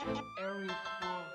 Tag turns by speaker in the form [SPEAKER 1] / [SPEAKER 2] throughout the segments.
[SPEAKER 1] Area 12.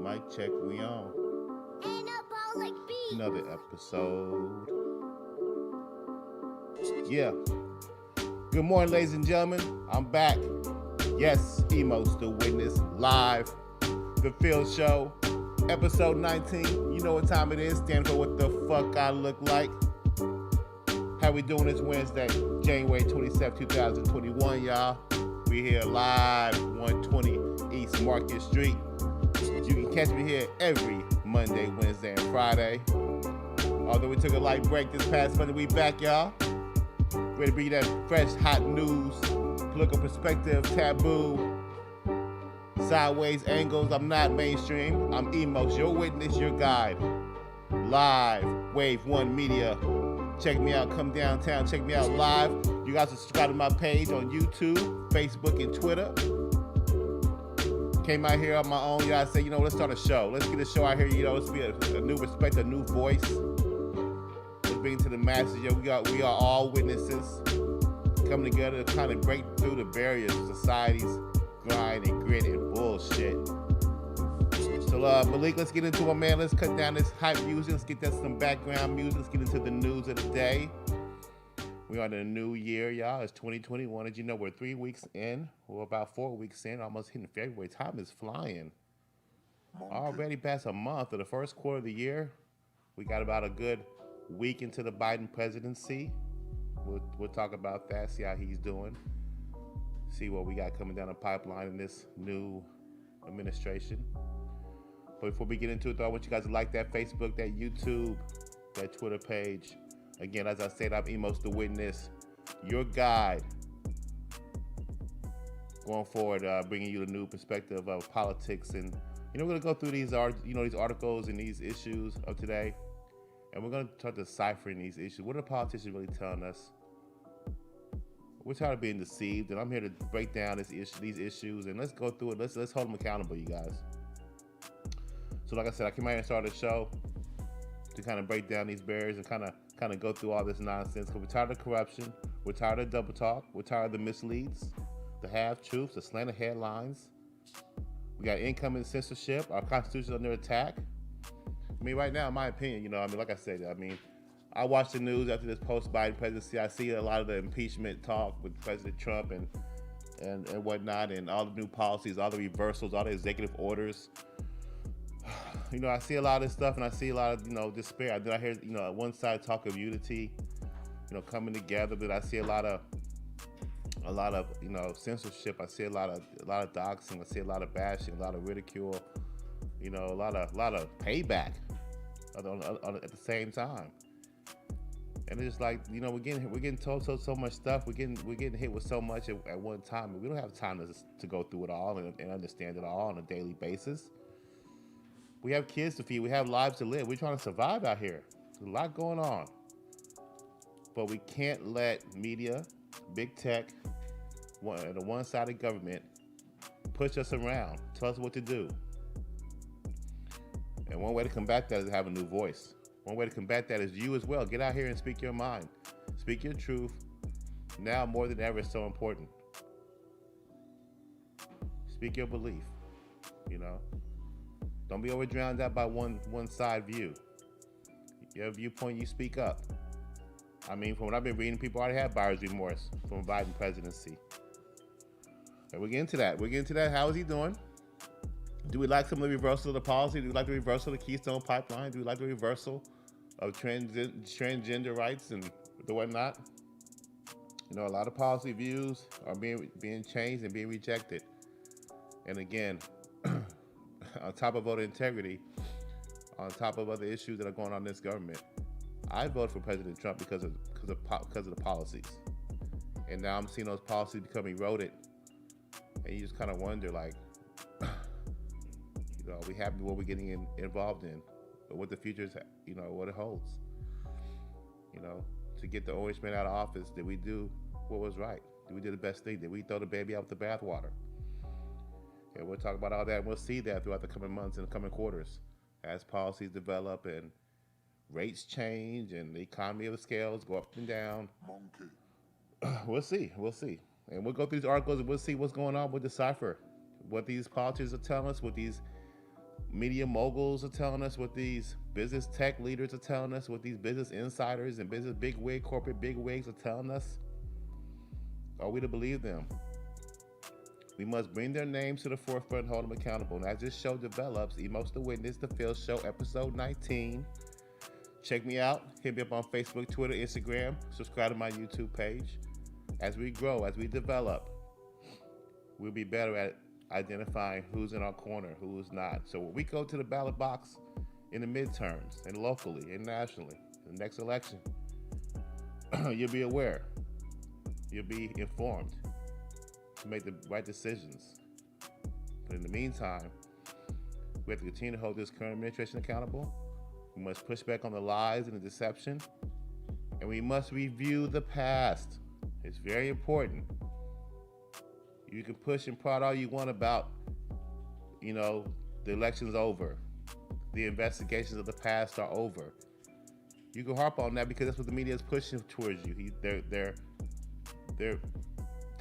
[SPEAKER 2] Mic check, we on. Another episode. Yeah. Good morning, ladies and gentlemen. I'm back. Yes, Emos, the witness, live. The F.I.L.L show, episode 19. You know what time it is. Stand for what the fuck I look like. How we doing this Wednesday, January 27, 2021, y'all? We here live, 120 East Market Street. You can catch me here every Monday, Wednesday, and Friday. Although we took a light break this past Monday, we back, y'all. Ready to bring you that fresh, hot news, political perspective, taboo, sideways angles. I'm not mainstream. I'm Emos, your witness, your guide. Live, Wave 1 Media. Check me out. Come downtown. Check me out live. You guys subscribe to my page on YouTube, Facebook, and Twitter. Came out here on my own. You guys say, let's start a show. Let's get a show out here. Let's be a new perspective, a new voice. Let's bring it to the masses. We are all witnesses coming together to kind of break through the barriers of society's grind and grit and bullshit. So Malik, let's get into it, man. Let's cut down this hype music. Let's get that some background music. Let's get into the news of the day. We are in a new year, y'all. It's 2021. As you know, we're 3 weeks in. We're about 4 weeks in, almost hitting February. Time is flying. Already past a month of the first quarter of the year. We got about a good week into the Biden presidency. We'll talk about that, see how he's doing, see what we got coming down the pipeline in this new administration. But before we get into it, though, I want you guys to like that Facebook, that YouTube, that Twitter page. Again, as I said, I'm Emos the Witness, your guide going forward, bringing you a new perspective of politics. And we're going to go through these articles and these issues of today. And we're going to start deciphering these issues. What are the politicians really telling us? We're tired of being deceived, and I'm here to break down these issues, and let's go through it. Let's hold them accountable, you guys. So like I said, I came out here and started a show to kind of break down these barriers and kind of go through all this nonsense. Because we're tired of corruption. We're tired of double talk. We're tired of the misleads, the half-truths, the slanted headlines. We got incoming censorship. Our Constitution is under attack. Right now, in my opinion, like I said, I watch the news after this post-Biden presidency. I see a lot of the impeachment talk with President Trump and whatnot, and all the new policies, all the reversals, all the executive orders. I see a lot of this stuff, and I see a lot of, despair. I hear, one side talk of unity, coming together, but I see a lot of, censorship. I see a lot of doxing. I see a lot of bashing, a lot of ridicule, a lot of payback at the same time. And it's just like, we're getting told so much stuff. We're getting hit with so much at one time. We don't have time to go through it all and understand it all on a daily basis. We have kids to feed. We have lives to live. We're trying to survive out here. There's a lot going on. But we can't let media, big tech, the one-sided government push us around, tell us what to do. And one way to combat that is to have a new voice. One way to combat that is you as well. Get out here and speak your mind. Speak your truth. Now more than ever, it's so important. Speak your belief. Don't be over drowned out by one side view. Your viewpoint, you speak up. From what I've been reading, people already have buyer's remorse from a Biden presidency. And we'll get into that. How is he doing? Do we like some of the reversal of the policy? Do we like the reversal of the Keystone Pipeline? Do we like the reversal of transgender rights and the whatnot? A lot of policy views are being changed and being rejected. And again, on top of voter integrity, on top of other issues that are going on in this government, I voted for President Trump because of the policies. And now I'm seeing those policies become eroded, and you just kind of wonder, like, are we happy with what we're getting involved in, but what the future is, what it holds. To get the orange man out of office, did we do what was right? Did we do the best thing? Did we throw the baby out with the bathwater? And we'll talk about all that, and we'll see that throughout the coming months and the coming quarters as policies develop and rates change and the economy of the scales go up and down. We'll see. And we'll go through these articles and we'll see what's going on. We'll decipher what these politicians are telling us, what these media moguls are telling us, what these business tech leaders are telling us, what these business insiders and business corporate bigwigs are telling us. Are we to believe them? We must bring their names to the forefront and hold them accountable. And as this show develops, Emos the Witness, the F.I.L.L. Show, episode 19. Check me out. Hit me up on Facebook, Twitter, Instagram. Subscribe to my YouTube page. As we grow, as we develop, we'll be better at identifying who's in our corner, who's not. So when we go to the ballot box in the midterms and locally and nationally, the next election, you'll be aware. You'll be informed to make the right decisions. But in the meantime, we have to continue to hold this current administration accountable. We must push back on the lies and the deception and we must review the past. It's very important. You can push and prod all you want about, the election's over. The investigations of the past are over. You can harp on that because that's what the media is pushing towards you. They're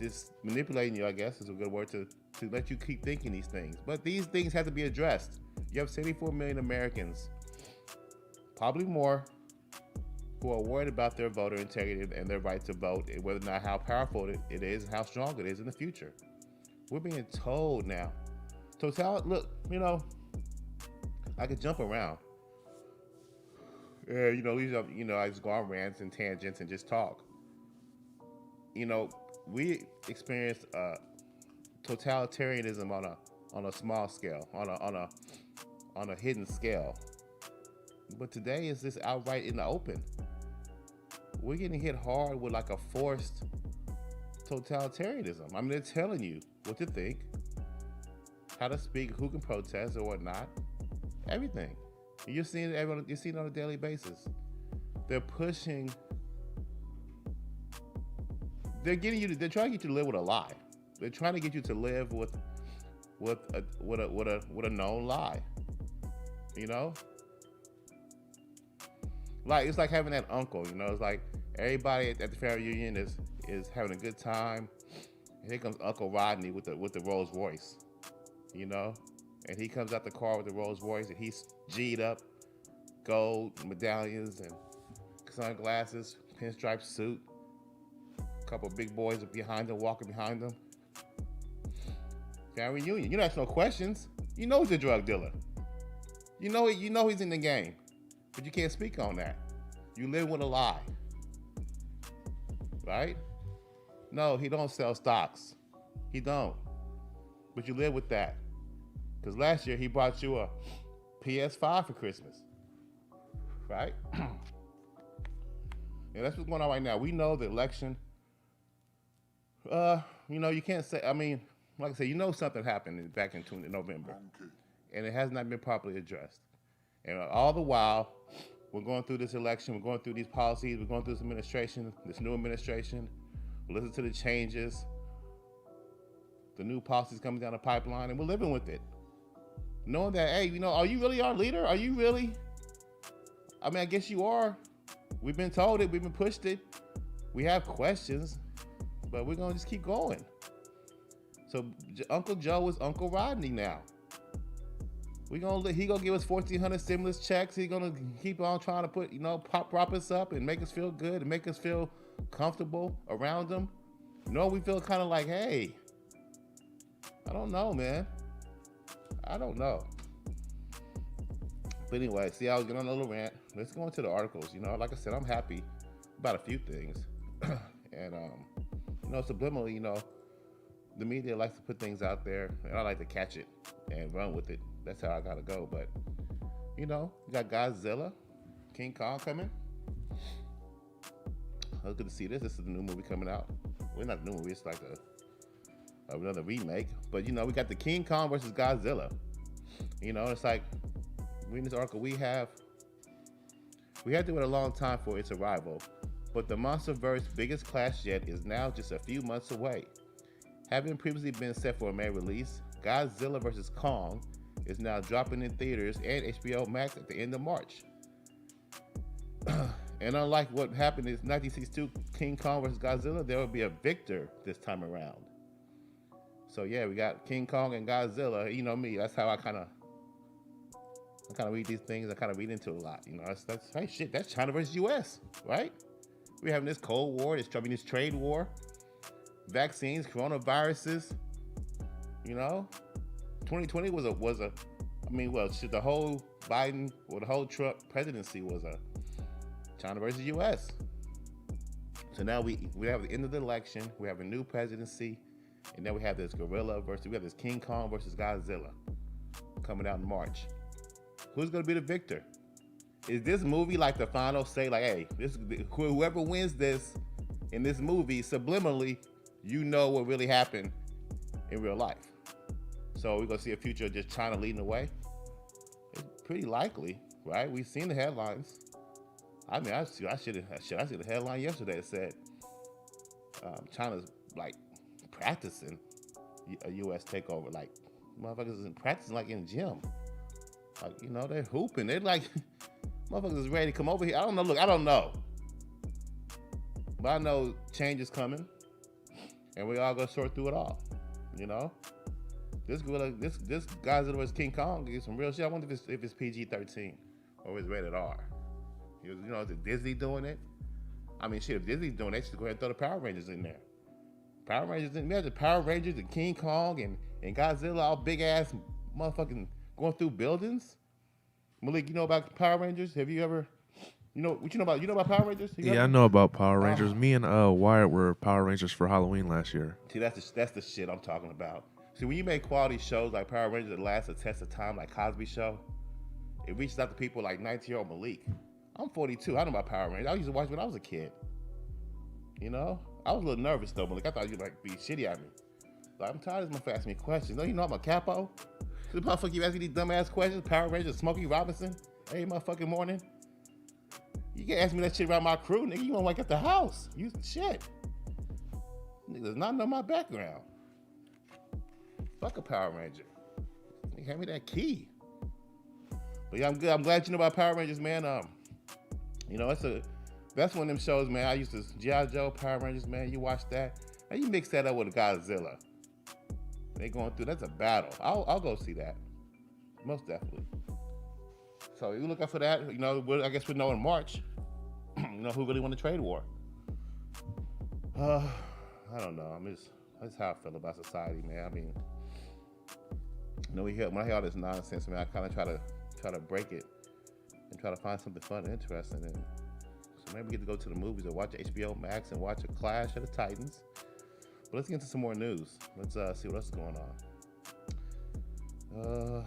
[SPEAKER 2] just manipulating you, I guess is a good word, to let you keep thinking these things. But these things have to be addressed. You have 74 million Americans, probably more, who are worried about their voter integrity and their right to vote, and whether or not how powerful it is and how strong it is in the future. We're being told now. Look, I could jump around. I just go on rants and tangents and just talk. We experienced totalitarianism on a small scale, on a hidden scale. But today is this outright in the open. We're getting hit hard with like a forced totalitarianism. I mean, they're telling you what to think, how to speak, who can protest or whatnot, everything. You're seeing it on a daily basis. They're pushing. They're trying to get you to live with a lie. They're trying to get you to live with a known lie. Like it's like having that uncle. It's like everybody at the family reunion is having a good time. And here comes Uncle Rodney with the Rolls Royce. And he comes out the car with the Rolls Royce, and he's G'd up, gold medallions and sunglasses, pinstripe suit. A couple of big boys are behind him, walking behind him. Family reunion. You don't ask no questions. You know he's a drug dealer. You know he's in the game, but you can't speak on that. You live with a lie, right? No, he don't sell stocks. He don't. But you live with that. Because last year he bought you a PS5 for Christmas, right? And that's what's going on right now. We know the election, you can't say, like I said, something happened back in November. And it has not been properly addressed. And all the while, we're going through this election, we're going through these policies, we're going through this administration, this new administration. We listen to the changes, the new policies coming down the pipeline, and we're living with it. Knowing that, hey, are you really our leader? Are you really? I guess you are. We've been told it, we've been pushed it. We have questions, but we're gonna just keep going. So Uncle Joe is Uncle Rodney now. He gonna give us 1,400 stimulus checks. He gonna keep on trying to put, prop us up and make us feel good and make us feel comfortable around him. We feel kind of like, hey, I don't know, man. I don't know. But anyway, see, I was getting on a little rant. Let's go into the articles. Like I said, I'm happy about a few things. And, subliminally, the media likes to put things out there, and I like to catch it and run with it. That's how I gotta go. But, you got Godzilla, King Kong coming. I was good to see this. This is the new movie coming out. Well, not a new movie. It's like another remake. But, we got the King Kong versus Godzilla. It's like, reading this article, we had to wait a long time for its arrival. But the MonsterVerse biggest clash yet is now just a few months away. Having previously been set for a May release, Godzilla vs. Kong is now dropping in theaters and HBO Max at the end of March. And unlike what happened in 1962 King Kong vs. Godzilla, there will be a victor this time around. So yeah, we got King Kong and Godzilla. You know me, that's how I kind of read these things. I kind of read into it a lot. That's China versus US, right? We're having this Cold War, this trade war, vaccines, coronaviruses. 2020 was the whole Biden or the whole Trump presidency was a China versus US. So now we have the end of the election. We have a new presidency, and then we have this this King Kong versus Godzilla coming out in March. Who's gonna be the victor? Is this movie like the final say? Like, hey, whoever wins this in this movie, subliminally, what really happened in real life. So we're gonna see a future of just China leading the way. It's pretty likely, right? We've seen the headlines. I mean, I see the headline yesterday that said China's like practicing a U.S. takeover. Like motherfuckers isn't practicing like in the gym. Like they're hooping. They're like motherfuckers is ready to come over here. I don't know. Look, I don't know, but I know change is coming, and we all gonna sort through it all. This Godzilla vs King Kong is some real shit. I wonder if it's PG-13 or it's rated R. Is it Disney doing it? I mean, shit, if Disney's doing it, they should go ahead and throw the Power Rangers in there. Power Rangers in there, the Power Rangers and King Kong and Godzilla, all big ass motherfucking going through buildings. Malik, you know about Power Rangers? Have you ever? What you know about Power Rangers?
[SPEAKER 3] I know about Power Rangers. Me and Wyatt were Power Rangers for Halloween last year.
[SPEAKER 2] See, that's the shit I'm talking about. See, when you make quality shows like Power Rangers that last a test of time, like Cosby Show, it reaches out to people like 19-year-old Malik. I'm 42. I know about Power Rangers. I used to watch when I was a kid. I was a little nervous though, Malik. I thought you'd like be shitty at me. Like, I'm tired of this motherfucker asking me questions. I'm a capo. The motherfucker you asking these dumbass questions? Power Rangers, Smokey Robinson, every motherfucking morning. You can't ask me that shit around my crew, nigga. You wanna wake up the house? You shit. Nigga does not know my background. Fuck a Power Ranger. Nigga, hand me that key. But yeah, I'm good. I'm glad you know about Power Rangers, man. That's one of them shows, man. I used to G.I. Joe, Power Rangers, man. You watch that, and you mix that up with a Godzilla. They going through. That's a battle. I'll go see that. Most definitely. So you look out for that. I guess we'll know in March. Who really won the trade war? I don't know. That's how I feel about society, man. I mean, when I hear all this nonsense, man, I kind of try to break it and try to find something fun and interesting. And so maybe we get to go to the movies or watch HBO Max and watch a Clash of the Titans. But let's get into some more news. Let's see what else is going on.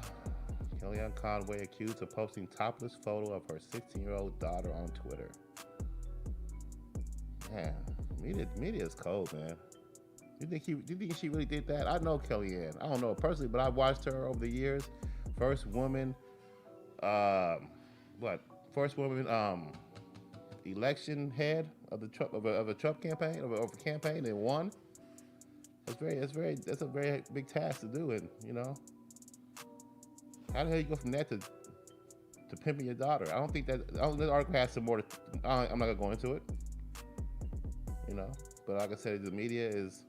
[SPEAKER 2] Kellyanne Conway accused of posting topless photo of her 16-year-old daughter on Twitter. Man, media is cold, man. Do you think she really did that? I know Kellyanne. I don't know her personally, but I've watched her over the years. First woman election head of the Trump of a Trump campaign of a campaign and won. That's a very big task to do, and how the hell you go from that to pimping your daughter? I don't think that article has some more. I'm not gonna go into it, But like I said, the media is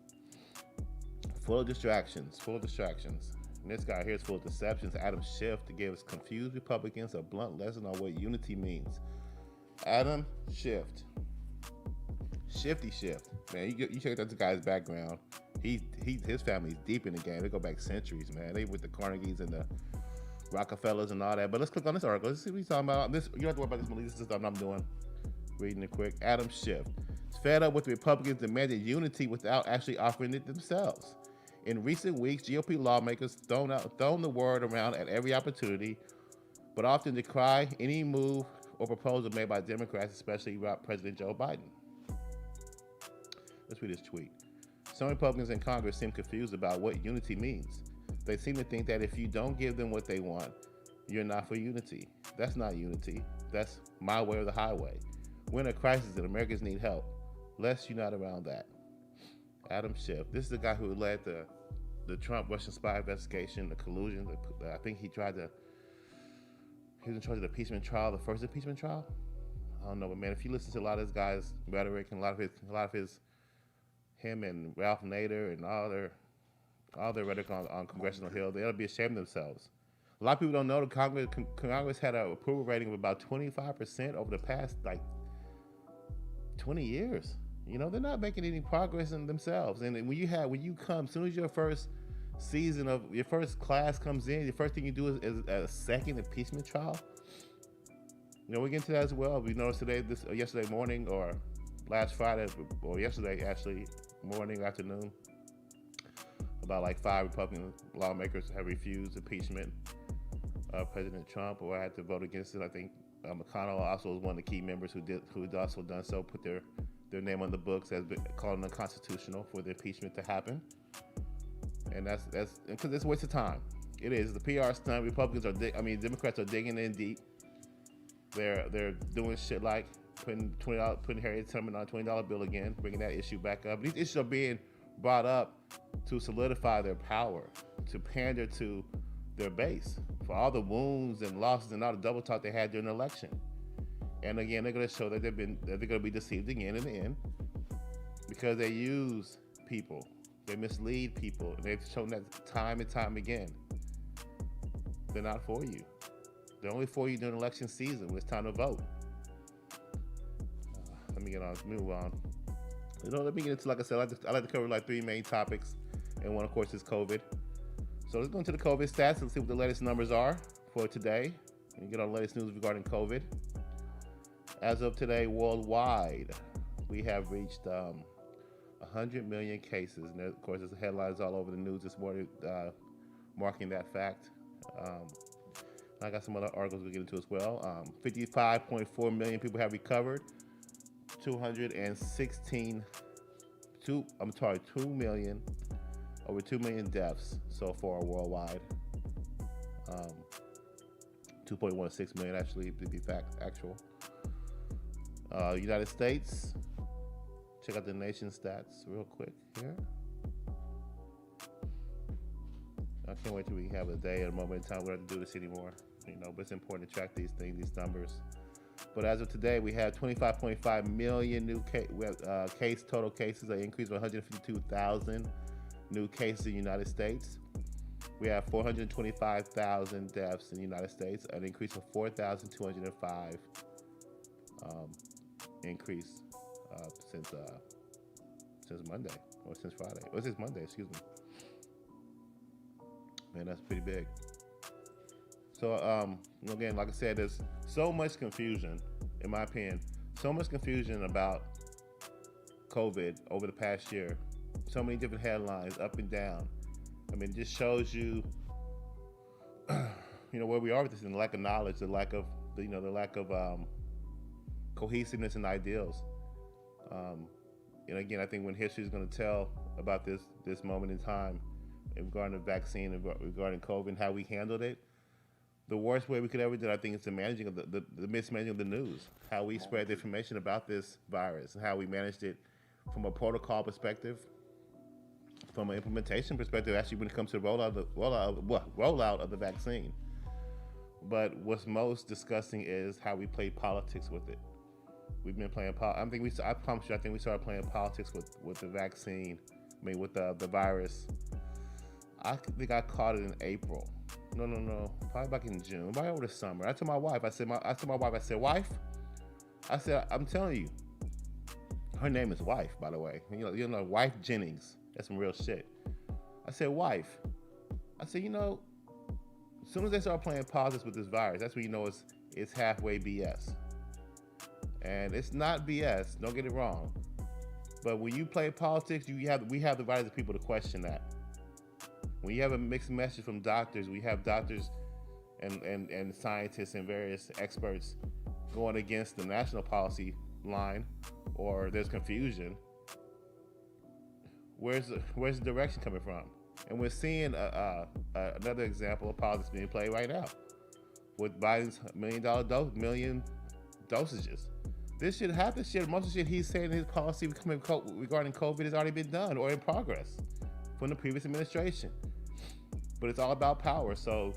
[SPEAKER 2] full of distractions. And this guy here is full of deceptions. Adam Schiff gives confused Republicans a blunt lesson on what unity means. Adam Schiff. Shifty Schiff. Man, you check out this guy's background. His family's deep in the game. They go back centuries, man. They with the Carnegies and the Rockefellers and all that. But let's click on this article. Let's see what he's talking about. You don't have to worry about this, Melissa. This is something I'm doing. Reading it quick. Adam Schiff is fed up with the Republicans demanding unity without actually offering it themselves. In recent weeks, GOP lawmakers thrown the word around at every opportunity, but often decry any move or proposal made by Democrats, especially President Joe Biden. Let's read this tweet. Some Republicans in Congress seem confused about what unity means. They seem to think that if you don't give them what they want, you're not for unity. That's not unity. That's my way or the highway. We're in a crisis and Americans need help. Let's unite around that. Adam Schiff. This is the guy who led the Trump Russian spy investigation, the collusion. I think he was in charge of the impeachment trial, the first impeachment trial. I don't know, but man, if you listen to a lot of this guy's rhetoric and a lot of his him and Ralph Nader and all their rhetoric on Congressional Hill, they ought to be ashamed of themselves. A lot of people don't know that Congress had an approval rating of about 25% over the past 20 years. They're not making any progress in themselves. And as soon as your first season of your first class comes in, the first thing you do is a second impeachment trial. We get into that as well. We noticed yesterday morning or last Friday or yesterday actually morning, afternoon, about 5 Republican lawmakers have refused impeachment of President Trump or had to vote against it. I think McConnell also was one of the key members who had also done so, put their name on the books as calling unconstitutional for the impeachment to happen. And that's because it's a waste of time. It is. The PR stunt. Democrats are digging in deep. They're doing shit like putting putting Harriet Tubman on a $20 bill again, bringing that issue back up. These issues are being brought up to solidify their power, to pander to their base for all the wounds and losses and all the double talk they had during the election. And again, they're going to show that they're going to be deceived again in the end because they use people, they mislead people, and they've shown that time and time again. They're not for you. They're only for you during election season when it's time to vote. Let me move on. Let me get into, like I said, I like to cover like 3 main topics, and one, of course, is COVID. So let's go into the COVID stats and see what the latest numbers are for today, and get on the latest news regarding COVID. As of today, worldwide, we have reached 100 million cases, and of course, there's headlines all over the news this morning marking that fact. I got some other articles we'll get into as well. 55.4 million people have recovered. 2 million, over 2 million deaths so far worldwide. 2.16 million actually, to be actual. United States, check out the nation stats real quick here. I can't wait till we have a day and a moment in time. We don't have to do this anymore, but it's important to track these things, these numbers. But as of today, we have 25.5 million new total cases, an increase of 152,000 new cases in the United States. We have 425,000 deaths in the United States, an increase of 4,205 increase since Monday, or since Friday, or since Monday, excuse me. Man, that's pretty big. So, again, like I said, there's so much confusion, in my opinion, so much confusion about COVID over the past year. So many different headlines, up and down. I mean, it just shows you, where we are with this, and the lack of knowledge, the lack of cohesiveness and ideals. And again, I think when history is going to tell about this moment in time regarding the vaccine and regarding COVID and how we handled it, the worst way we could ever do it, I think, is the managing of the mismanaging of the news, how we spread the information about this virus, and how we managed it from a protocol perspective, from an implementation perspective, actually when it comes to the rollout of the vaccine. But what's most disgusting is how we played politics with it. We've been playing politics. I promise you, I think we started playing politics with the vaccine. With the virus. I think I caught it in April. No, probably back in June, probably over the summer. I told my wife, I said, wife, I said, I'm telling you, her name is Wife, by the way. Wife Jennings. That's some real shit. I said, wife, as soon as they start playing politics with this virus, that's when you know it's halfway BS. And it's not BS, don't get it wrong. But when you play politics, we have the right as people to question that. When you have a mixed message from doctors, we have doctors and scientists and various experts going against the national policy line, or there's confusion. Where's the direction coming from? And we're seeing another example of politics being played right now with Biden's million dosages. This shit happens. Most of the shit he's saying in his policy regarding COVID has already been done or in progress from the previous administration. But it's all about power, so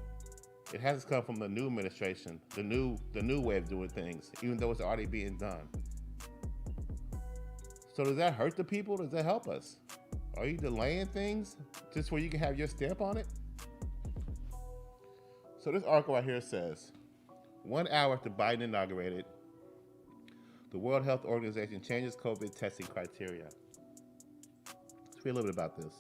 [SPEAKER 2] it has to come from the new administration, the new way of doing things, even though it's already being done. So does that hurt the people? Does that help us? Are you delaying things just where you can have your stamp on it? So this article right here says, 1 hour after Biden inaugurated, the World Health Organization changes COVID testing criteria. Let's read a little bit about this.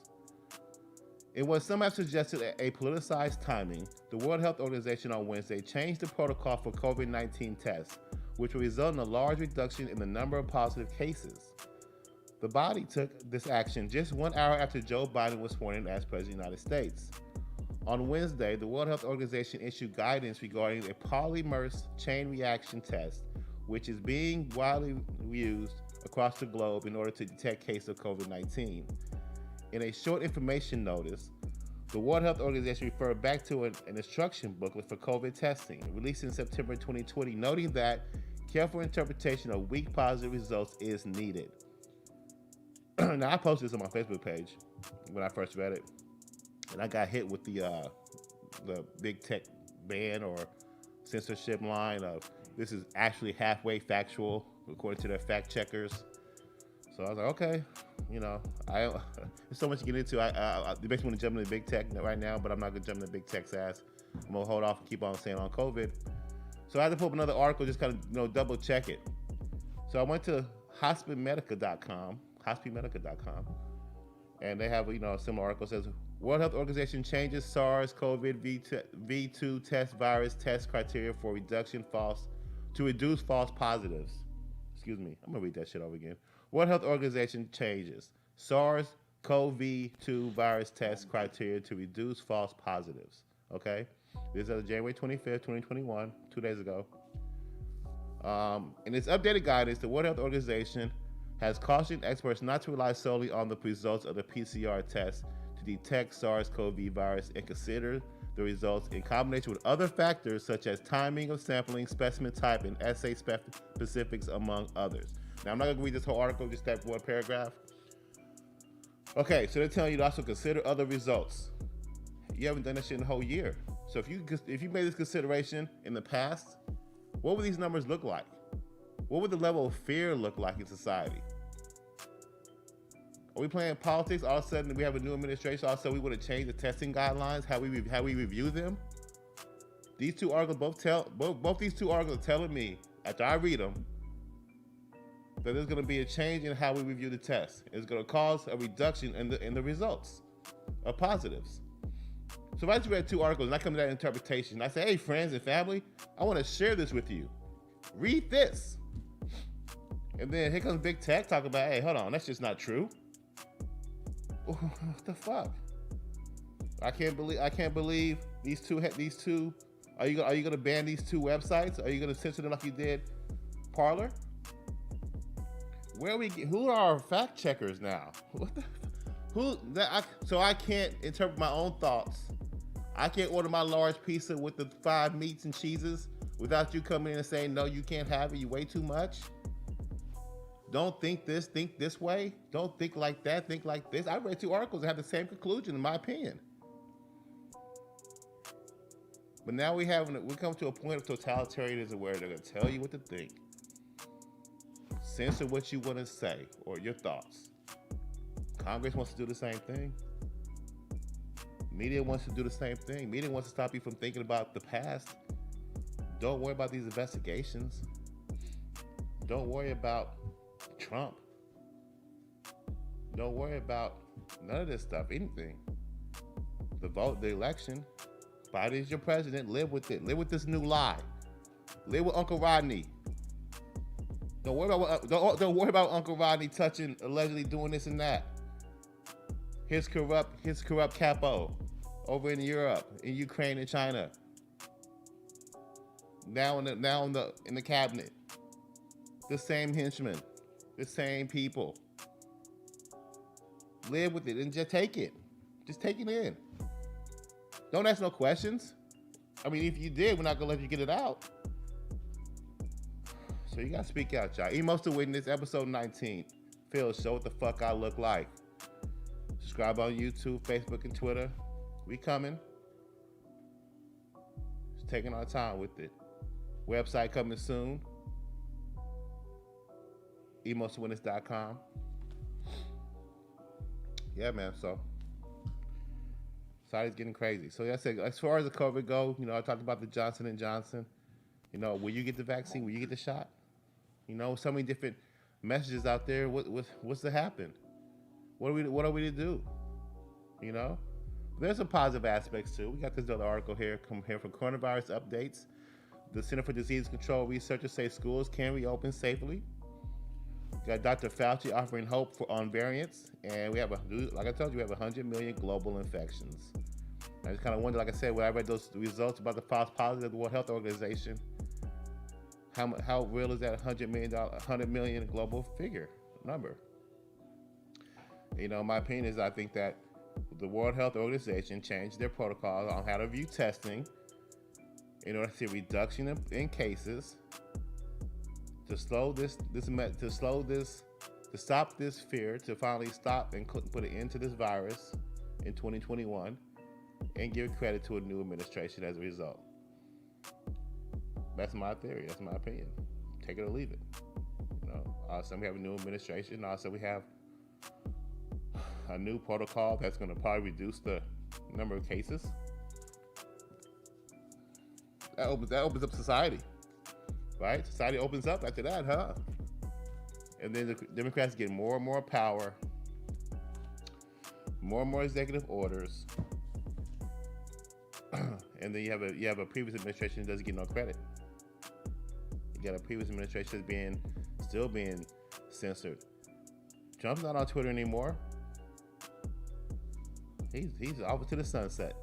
[SPEAKER 2] In what some have suggested a politicized timing, the World Health Organization on Wednesday changed the protocol for COVID-19 tests, which will result in a large reduction in the number of positive cases. The body took this action just 1 hour after Joe Biden was sworn in as President of the United States. On Wednesday, the World Health Organization issued guidance regarding a polymerase chain reaction test, which is being widely used across the globe in order to detect cases of COVID-19. In a short information notice, the World Health Organization referred back to an instruction booklet for COVID testing, released in September 2020, noting that Careful interpretation of weak positive results is needed. Now, I posted this on my Facebook page when I first read it, and I got hit with the big tech ban or censorship line of this is actually halfway factual according to their fact checkers. So I was like, okay, there's so much to get into. I basically want to jump into big tech right now, but I'm not gonna jump into big tech's ass. I'm gonna hold off and keep on saying on COVID. So I had to pull up another article, just kind of double check it. So I went to hospimedica.com, and they have a similar article. It says World Health Organization changes SARS-CoV-2 test virus test criteria for to reduce false positives. Excuse me, I'm gonna read that shit over again. World Health Organization changes SARS-CoV-2 virus test criteria to reduce false positives. Okay, this is January 25th, 2021, 2 days ago. In its updated guidance, the World Health Organization has cautioned experts not to rely solely on the results of the PCR test to detect SARS-CoV virus and consider the results in combination with other factors such as timing of sampling, specimen type, and assay specifics, among others. Now, I'm not going to read this whole article, just that one paragraph. Okay, so they're telling you to also consider other results. You haven't done that shit in a whole year. So if you made this consideration in the past, what would these numbers look like? What would the level of fear look like in society? Are we playing politics? All of a sudden, we have a new administration. All of a sudden, we want to change the testing guidelines, how we review them. These two articles both these two articles are telling me, after I read them, that there's going to be a change in how we review the test. It's going to cause a reduction in the results of positives. So if I just read two articles and I come to that interpretation, I say, hey, friends and family, I want to share this with you. Read this. And then here comes big tech talking about, hey, hold on, that's just not true. What the fuck? I can't believe these two. Are you gonna ban these two websites? Are you gonna censor them like you did Parler? Who are our fact checkers now? What the? So I can't interpret my own thoughts. I can't order my large pizza with the 5 meats and cheeses without you coming in and saying, no, you can't have it, you weigh too much. Don't think this way. Don't think like that, think like this. I read two articles that have the same conclusion, in my opinion. But now we come to a point of totalitarianism where they're gonna tell you what to think. Censor what you want to say or your thoughts. Congress wants to do the same thing. Media wants to do the same thing. Media wants to stop you from thinking about the past. Don't worry about these investigations. Don't worry about Trump. Don't worry about none of this stuff, anything. The vote, the election. Biden's your president. Live with it. Live with this new lie. Live with Uncle Rodney. Don't worry about Uncle Rodney allegedly doing this and that. His corrupt capo over in Europe, in Ukraine, and China. Now in the cabinet. The same henchmen, the same people. Live with it and just take it. Just take it in. Don't ask no questions. I mean, if you did, we're not gonna let you get it out. So you gotta speak out, y'all. Emos to Witness, episode 19. F.I.L.L, show what the fuck I look like. Subscribe on YouTube, Facebook, and Twitter. We coming. Just taking our time with it. Website coming soon. emostowitness.com. Yeah, man. So society's getting crazy. So I said, as far as the COVID go, I talked about the Johnson & Johnson. Will you get the vaccine? Will you get the shot? So many different messages out there. What's to happen? What are we to do? There's some positive aspects too. We got this other article here from coronavirus updates. The Center for Disease Control researchers say schools can reopen safely. We got Dr. Fauci offering hope on variants, and we have like I told you, we have 100 million global infections. I just kind of wonder, like I said, when I read those results about the false positive of the World Health Organization, how real is that $100 million global number? My opinion is I think that the World Health Organization changed their protocol on how to view testing in order to see a reduction in cases to slow to stop this fear, to finally stop and put an end to this virus in 2021, and give credit to a new administration as a result. That's my theory. That's my opinion. Take it or leave it. All of a sudden we have a new administration. All of a sudden we have a new protocol that's going to probably reduce the number of cases. That opens up society, right? Society opens up after that, huh? And then the Democrats get more and more power, more and more executive orders, and then you have a previous administration that doesn't get no credit. You got a previous administration that's still being censored. Trump's not on Twitter anymore. He's off to the sunset.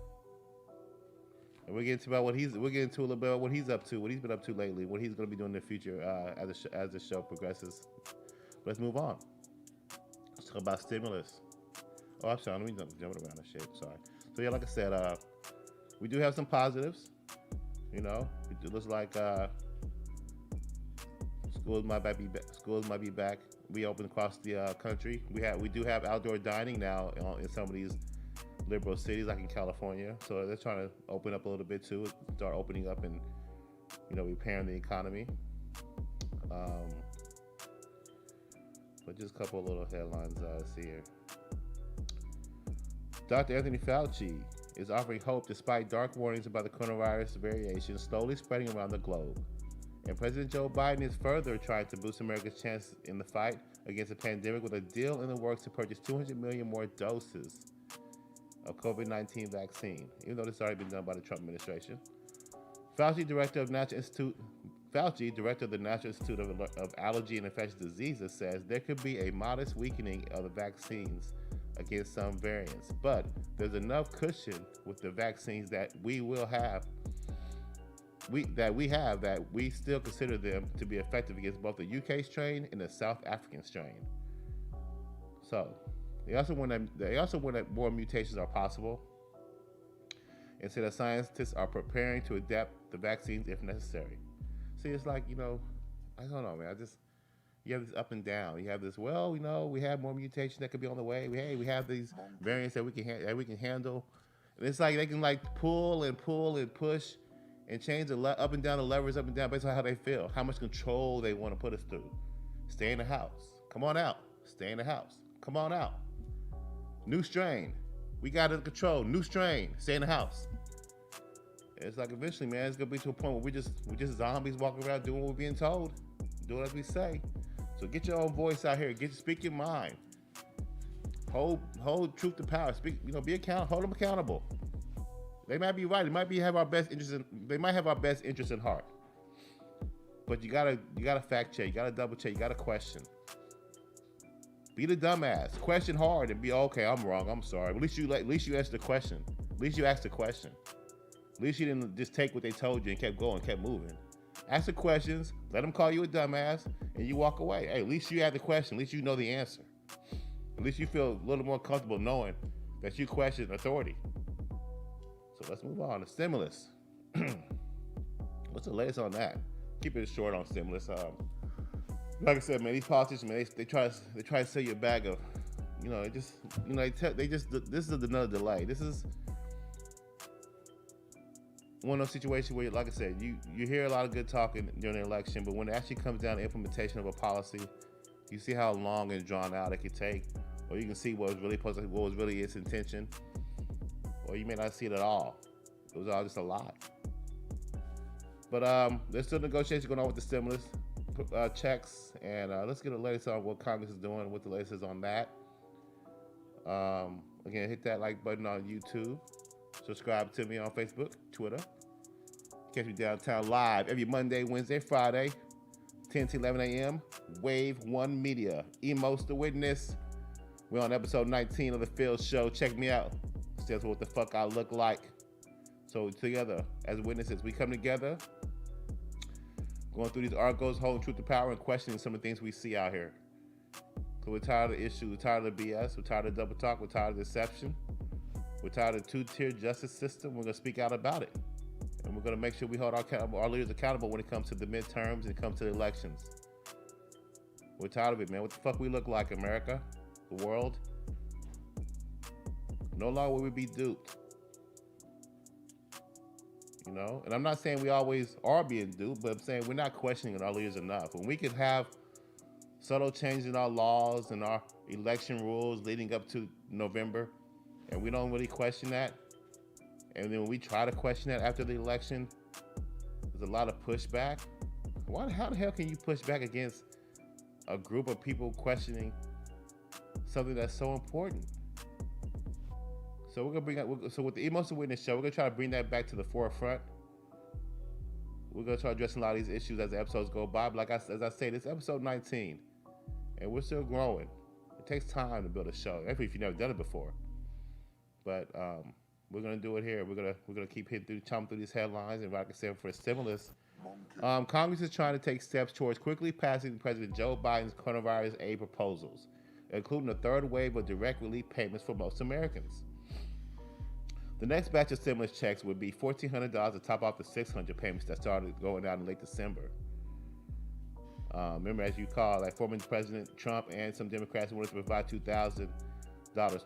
[SPEAKER 2] And we'll get into a little bit about what he's up to, what he's been up to lately, what he's going to be doing in the future as the show progresses. Let's move on. Let's talk about stimulus. Oh, I'm sorry. Let me jump around and shit. Sorry. So yeah, like I said, we do have some positives. It looks like schools might be back. We open across the country. We do have outdoor dining now in some of these liberal cities, like in California. So they're trying to open up a little bit too, start opening up and repairing the economy. But just a couple of little headlines I see here. Dr. Anthony Fauci is offering hope despite dark warnings about the coronavirus variation slowly spreading around the globe. And President Joe Biden is further trying to boost America's chance in the fight against the pandemic with a deal in the works to purchase 200 million more doses of COVID-19 vaccine, even though this has already been done by the Trump administration. Fauci, director of the National Institute of Allergy and Infectious Diseases, says there could be a modest weakening of the vaccines against some variants, but there's enough cushion with the vaccines that we still consider them to be effective against both the UK strain and the South African strain. So they also want that more mutations are possible, and say that scientists are preparing to adapt the vaccines if necessary. See, it's like, I don't know, man. You have this up and down. You have this, we have more mutations that could be on the way. We have these variants that we can handle. And it's like they can pull and push and change up and down the levers, up and down based on how they feel, how much control they want to put us through. Stay in the house. Come on out. Stay in the house. Come on out. New strain. We got it under control. New strain. Stay in the house. It's like eventually, man, it's gonna be to a point where we're just zombies walking around doing what we're being told, doing as we say. So get your own voice out here. Speak your mind. Hold truth to power. Speak. Be accountable. Hold them accountable. They might be right. They might have our best interest in heart. But you gotta fact check. You gotta double check. You gotta question. Be the dumbass. Question hard and be okay. I'm wrong. I'm sorry. But at least you asked the question. At least you asked the question. At least you didn't just take what they told you and kept going, kept moving. Ask the questions, let them call you a dumbass, and you walk away. Hey, at least you had the question. At least you know the answer. At least you feel a little more comfortable knowing that you question authority. So let's move on to stimulus. What's the latest on that? Keep it short on stimulus. Like I said, man, these politicians, man, they try to sell you a bag of, this is another delay. This is one of those situations where, like I said, you hear a lot of good talking during the election, but when it actually comes down to implementation of a policy, you see how long and drawn out it could take, or you can see what was really its intention, or you may not see it at all. It was all just a lie. But there's still negotiations going on with the stimulus checks, and let's get the latest on what Congress is doing, what the latest is on that. Again, hit that like button on YouTube. Subscribe to me on Facebook, Twitter. Catch me downtown live every Monday, Wednesday, Friday, 10 to 11 a.m. Wave 1 Media. Emos the Witness. We're on episode 19 of the F.I.L.L Show. Check me out. Stands for what the fuck I look like. So together, as witnesses, we come together, going through these articles, holding truth to power, and questioning some of the things we see out here. So we're tired of the issues. We're tired of the BS. We're tired of double talk. We're tired of deception. We're tired of the two-tier justice system. We're going to speak out about it. And we're going to make sure we hold our leaders accountable when it comes to the midterms and it comes to the elections. We're tired of it, man. What the fuck we look like, America? The world? No longer will we be duped. You know? And I'm not saying we always are being duped, but I'm saying we're not questioning our leaders enough. When we could have subtle changes in our laws and our election rules leading up to November, and we don't really question that, and then when we try to question that after the election, there's a lot of pushback. How the hell can you push back against a group of people questioning something that's so important? So we're gonna bring up. So with the Emos and Witness show, we're gonna try to bring that back to the forefront. We're gonna try addressing a lot of these issues as the episodes go by. But as I say, this is episode 19, and we're still growing. It takes time to build a show, especially if you've never done it before. But we're gonna do it here. We're gonna keep chomping through these headlines. And like I said, for stimulus, Congress is trying to take steps towards quickly passing President Joe Biden's coronavirus aid proposals, including a third wave of direct relief payments for most Americans. The next batch of stimulus checks would be $1,400 to top off the $600 payments that started going out in late December. Remember, as you recall, like former President Trump and some Democrats wanted to provide $2,000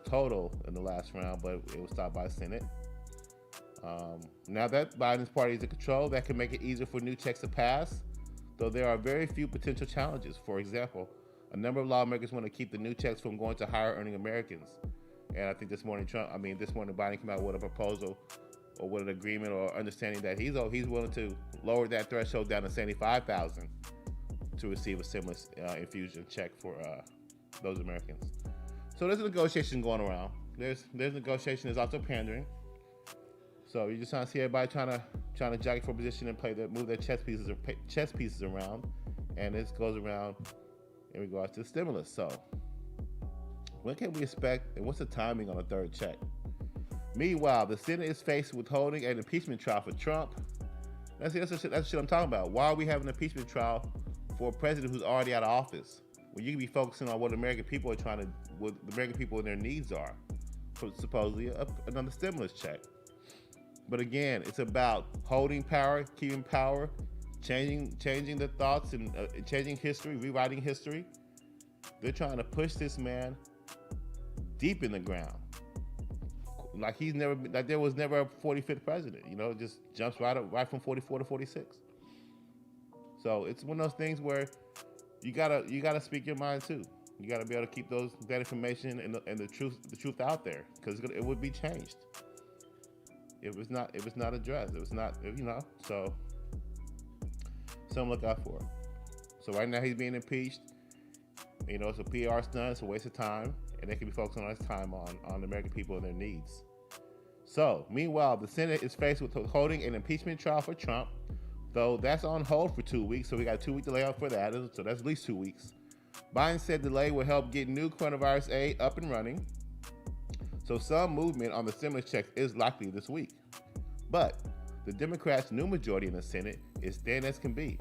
[SPEAKER 2] total in the last round, but it was stopped by the Senate. Now that Biden's party is in control, that can make it easier for new checks to pass, though there are very few potential challenges. For example, a number of lawmakers want to keep the new checks from going to higher earning Americans. And I think this morning Biden came out with a proposal or with an agreement or understanding that he's willing to lower that threshold down to $75,000 to receive a stimulus infusion check for those Americans. So there's a negotiation going around. There's negotiation. There's also pandering. So you just kind of see everybody trying to jockey for position and move their chess pieces around, and this goes around in regards to the stimulus. So when can we expect, and what's the timing on a third check? Meanwhile, the Senate is faced with holding an impeachment trial for Trump. That's the shit I'm talking about. Why are we having an impeachment trial for a president who's already out of office? When you can be focusing on what the American people and their needs are, for supposedly another stimulus check. But again, it's about holding power, keeping power, changing the thoughts and changing history, rewriting history. They're trying to push this man deep in the ground, like there was never a 45th president. You know, it just jumps right from 44 to 46. So it's one of those things where you gotta speak your mind too. You gotta be able to keep that information and the truth out there, because it would be changed. It was not addressed. It was not, so something to look out for. So right now he's being impeached. It's a PR stunt. It's a waste of time, and they can be focusing on his time on the American people and their needs. So meanwhile, the Senate is faced with holding an impeachment trial for Trump, though that's on hold for 2 weeks. So we got a 2-week delay for that. So that's at least 2 weeks. Biden said delay will help get new coronavirus aid up and running. So some movement on the stimulus checks is likely this week. But the Democrats' new majority in the Senate is thin as can be.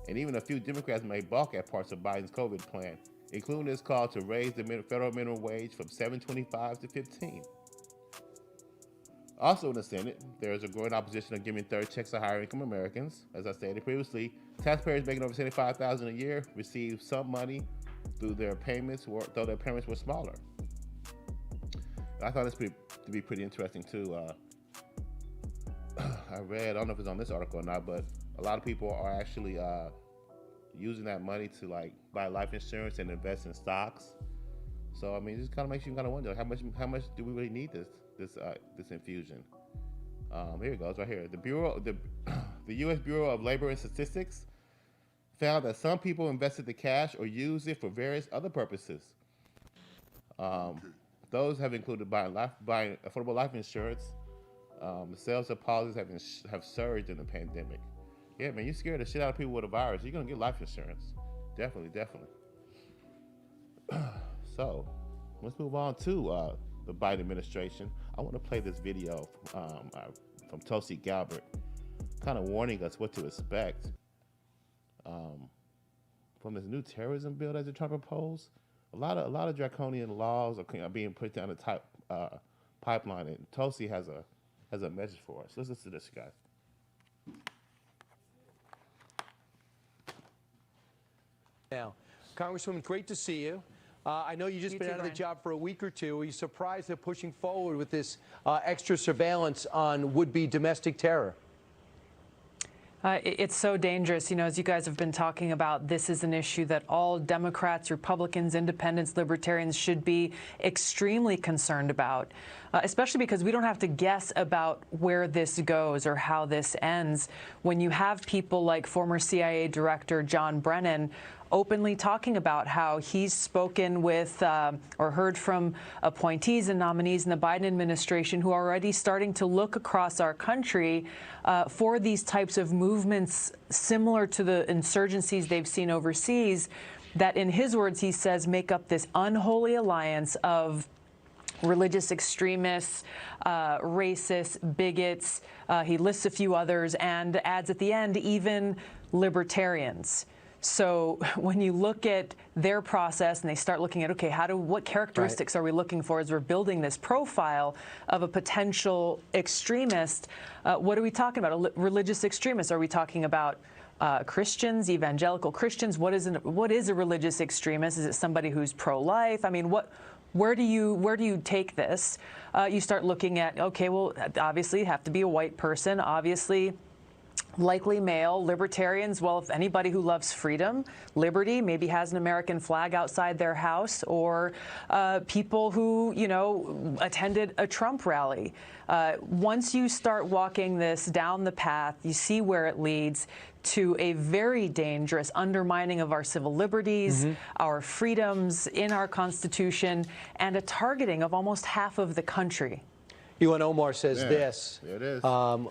[SPEAKER 2] And even a few Democrats may balk at parts of Biden's COVID plan, including his call to raise the federal minimum wage from $7.25 to $15. Also in the Senate, there is a growing opposition of giving third checks to higher income Americans. As I stated previously, taxpayers making over $75,000 a year receive some money through their payments, though their payments were smaller. I thought this to be pretty interesting too. I don't know if it's on this article or not, but a lot of people are actually using that money to buy life insurance and invest in stocks. So I mean, it just kind of makes you kind of wonder how much do we really need this infusion? Here it goes right here. The U.S. Bureau of Labor and Statistics found that some people invested the cash or used it for various other purposes. Those have included buying affordable life insurance. The sales of policies have surged in the pandemic. Yeah, man, you're scared the shit out of people with a virus. You're gonna get life insurance. Definitely. So, let's move on to the Biden administration. I want to play this video from Tulsi Gabbard, kind of warning us what to expect from this new terrorism bill that they're trying to propose. A lot of draconian laws are being put down the pipeline, and Tulsi has a message for us. Let's listen to this, guys.
[SPEAKER 4] Now, Congresswoman, great to see you. I know you've just been
[SPEAKER 5] too,
[SPEAKER 4] out of the
[SPEAKER 5] Brian.
[SPEAKER 4] job for a week or two. Are you surprised they're pushing forward with this extra surveillance on would-be domestic terror?
[SPEAKER 5] It's so dangerous. You know, as you guys have been talking about, this is an issue that all Democrats, Republicans, Independents, Libertarians should be extremely concerned about, especially because we don't have to guess about where this goes or how this ends. When you have people like former CIA Director John Brennan openly talking about how he's spoken with or heard from appointees and nominees in the Biden administration who are already starting to look across our country for these types of movements similar to the insurgencies they've seen overseas, that in his words, he says, make up this unholy alliance of religious extremists, racists, bigots. He lists a few others and adds at the end, even libertarians. So when you look at their process and they start looking at, okay, what characteristics are we looking for as we're building this profile of a potential extremist? What are we talking about? A religious extremist? Are we talking about Christians, evangelical Christians? What is a religious extremist? Is it somebody who's pro-life? I mean, where do you take this? You start looking at, okay, well, obviously, you have to be a white person, obviously. Likely male, libertarians, well, if anybody who loves freedom, liberty, maybe has an American flag outside their house, or people who, you know, attended a Trump rally. Once you start walking this down the path, you see where it leads to a very dangerous undermining of our civil liberties, our freedoms in our Constitution, and a targeting of almost half of the country.
[SPEAKER 4] UN Omar says this.
[SPEAKER 2] There it is.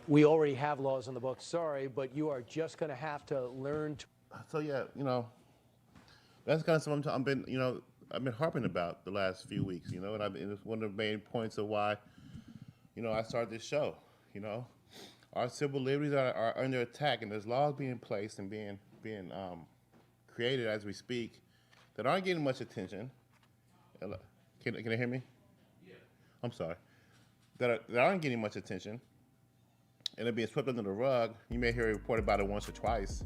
[SPEAKER 4] We already have laws on the books, sorry, but you are just going to have to learn to.
[SPEAKER 2] So yeah, you know, that's kind of something I've been harping about the last few weeks. You know, and it's one of the main points of why, you know, I started this show. You know, our civil liberties are under attack, and there's laws being placed and being created as we speak that aren't getting much attention. Can you hear me? Yeah. I'm sorry. That aren't getting much attention, and they're being swept under the rug. You may hear a report about it once or twice.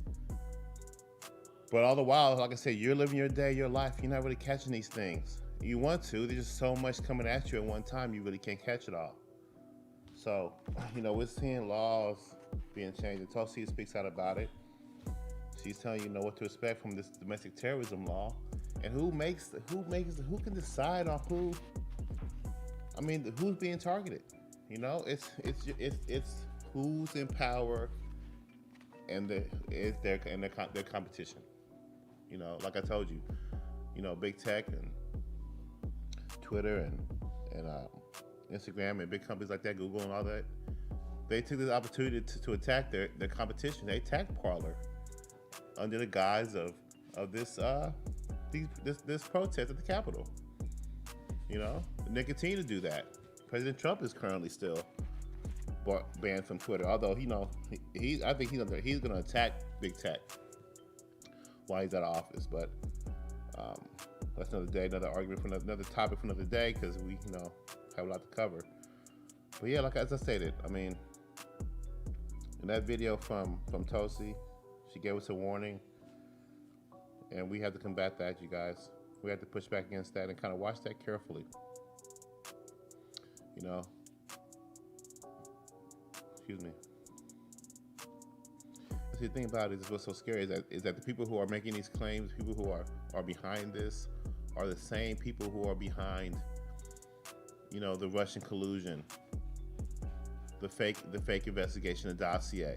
[SPEAKER 2] But all the while, like I said, you're living your day, your life. You're not really catching these things. You want to. There's just so much coming at you at one time, you really can't catch it all. So, you know, we're seeing laws being changed. And Tulsi speaks out about it. She's telling you know what to expect from this domestic terrorism law, and who can decide on who. I mean, who's being targeted? You know, it's who's in power and their competition. You know, like I told you, you know, big tech and Twitter and Instagram and big companies like that, Google and all that, they took this opportunity to attack their competition. They attacked Parler under the guise of this protest at the Capitol. You know, and they continue to do that. President Trump is currently still banned from Twitter, although I think he's going to attack big tech while he's out of office. But that's another day, another argument for another topic for another day, because we have a lot to cover. But yeah, like as I stated, I mean, in that video from Tulsi, she gave us a warning, and we have to combat that, you guys. We have to push back against that and kind of watch that carefully. You know, excuse me. See, the thing about it is what's so scary is that the people who are making these claims, people who are behind this, are the same people who are behind, you know, the Russian collusion, the fake investigation, the dossier.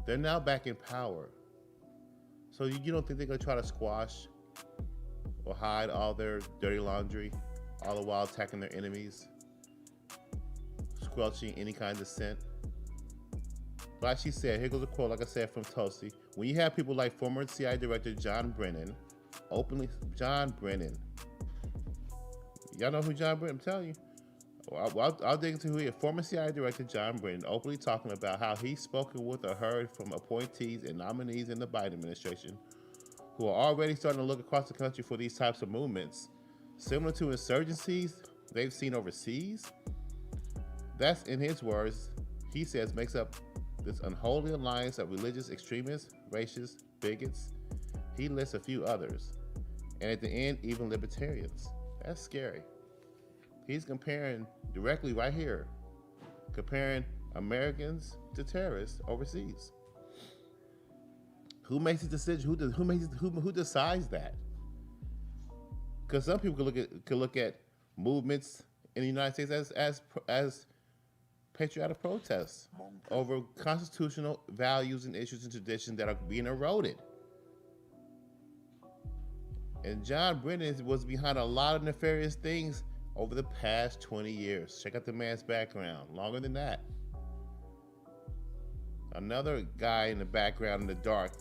[SPEAKER 2] They're now back in power. So you don't think they're gonna try to squash or hide all their dirty laundry, all the while attacking their enemies, squelching any kind of dissent? Like she said, here goes a quote, like I said, from Tulsi. When you have people like former CIA Director John Brennan, John Brennan. Y'all know who John Brennan, I'm telling you. I'll dig into who he is. Former CIA Director John Brennan openly talking about how he's spoken with or heard from appointees and nominees in the Biden administration who are already starting to look across the country for these types of movements, similar to insurgencies they've seen overseas. That's, in his words, he says, makes up this unholy alliance of religious extremists, racists, bigots. He lists a few others. and at the end, even libertarians. That's scary. He's comparing directly right here, comparing Americans to terrorists overseas. Who makes the decision? Who decides that? Because some people could look at movements in the United States as patriotic protests over constitutional values and issues and traditions that are being eroded. And John Brennan was behind a lot of nefarious things over the past 20 years. Check out the man's background, longer than that. Another guy in the background in the dark,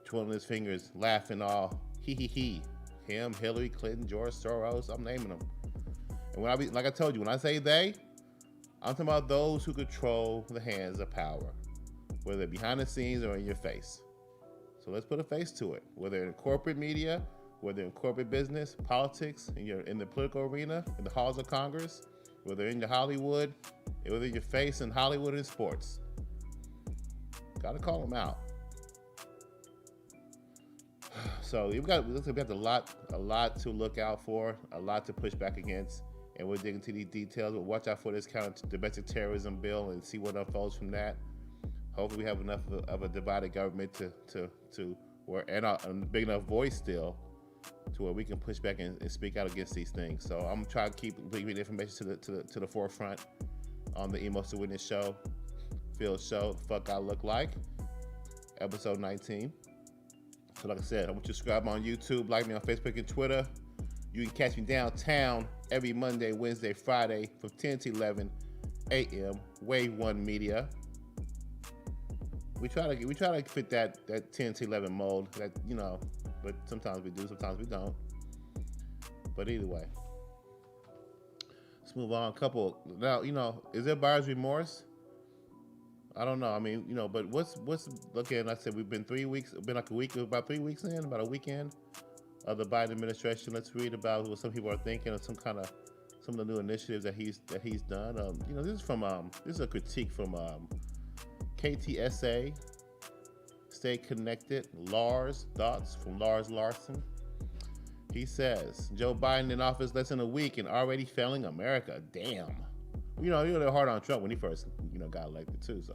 [SPEAKER 2] twirling his fingers, laughing all he. Him, Hillary Clinton, George Soros, I'm naming them. And like I told you, when I say they, I'm talking about those who control the hands of power, whether they're behind the scenes or in your face. So let's put a face to it, whether in corporate media, whether in corporate business, politics, in the political arena, in the halls of Congress, whether in your Hollywood, whether your face in Hollywood and sports. Gotta call them out. So we have a lot to look out for, a lot to push back against, and we'll dig into these details. We'll watch out for this kind of domestic terrorism bill and see what unfolds from that. Hopefully, we have enough of a divided government and a big enough voice still to where we can push back and speak out against these things. So I'm gonna try to keep bringing information to the forefront on the Emos to Witness show, F.I.L.L show, Fuck I Look Like, episode 19. So like I said, I want you to subscribe on YouTube, like me on Facebook and Twitter. You can catch me downtown every Monday, Wednesday, Friday from 10 to 11 a.m. Wave 1 Media. We try to fit that 10 to 11 mold, but sometimes we do, sometimes we don't. But either way, let's move on. Now, is there buyer's remorse? I don't know. I mean, but what's looking? I said we've been 3 weeks, about 3 weeks in, about a weekend of the Biden administration. Let's read about what some people are thinking of some of the new initiatives that he's done. This is a critique from KTSA, Stay Connected, Lars, thoughts from Lars Larson. He says, Joe Biden in office less than a week and already failing America. Damn. They're hard on Trump when he first, got elected too. So,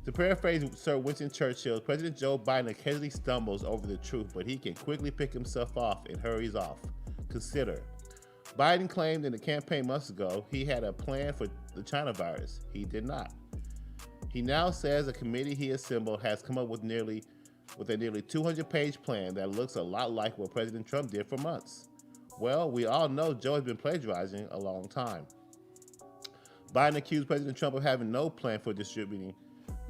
[SPEAKER 2] to paraphrase Sir Winston Churchill, President Joe Biden occasionally stumbles over the truth, but he can quickly pick himself off and hurries off. Consider. Biden claimed in the campaign months ago he had a plan for the China virus. He did not. He now says a committee he assembled has come up with a nearly 200-page plan that looks a lot like what President Trump did for months. Well, we all know Joe has been plagiarizing a long time. Biden accused President Trump of having no plan for distributing